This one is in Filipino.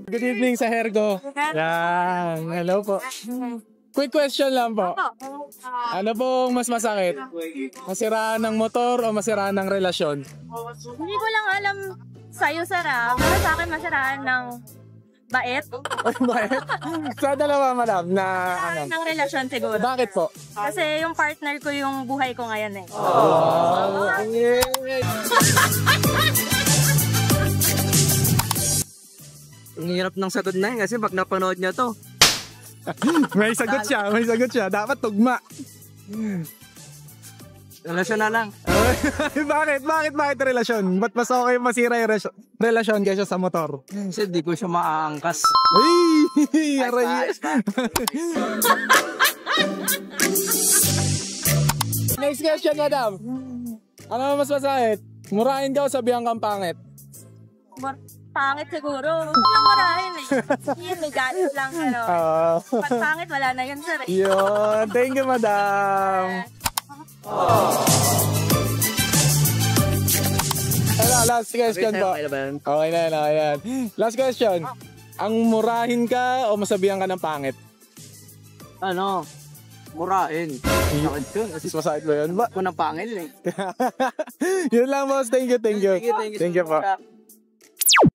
Good evening sa Hergo. Yan, hello po. Quick question lang po. Ano pong mas masakit? Masiraan ng motor o masiraan ng relasyon? Hindi ko lang alam sa'yo, Sarah. Pero sa akin, masiraan ng bait. Bakit? Sa dalawa, madam, na ano? Ng relasyon siguro. Bakit po? Kasi yung partner ko yung buhay ko ngayon eh. Wow! Ang hirap ng sagot na yun kasi pag napanood niya to. May sagot siya. Dapat tugma. Relasyon na lang. Bakit relasyon? Ba't mas okay masira yung relasyon kaysa sa motor? Kasi di ko siya maaangkas. Ay! Aray! Next question, madam. Ano mas masakit? Murahin ka o sabihan kang pangit? Pangit siguro. Huwag lang marahin eh. Yun, may galit lang. Pero pag pangit, wala na yun, sir. Yun. Thank you, madam. Hello, last question po. Okay na yan. Last question. Ang murahin ka o masabihan ka ng pangit? Ano? Murahin. Sakit ko. Mas masakit ba yun? Ako ng pangit eh. Yun lang, boss. Thank you. Thank you po.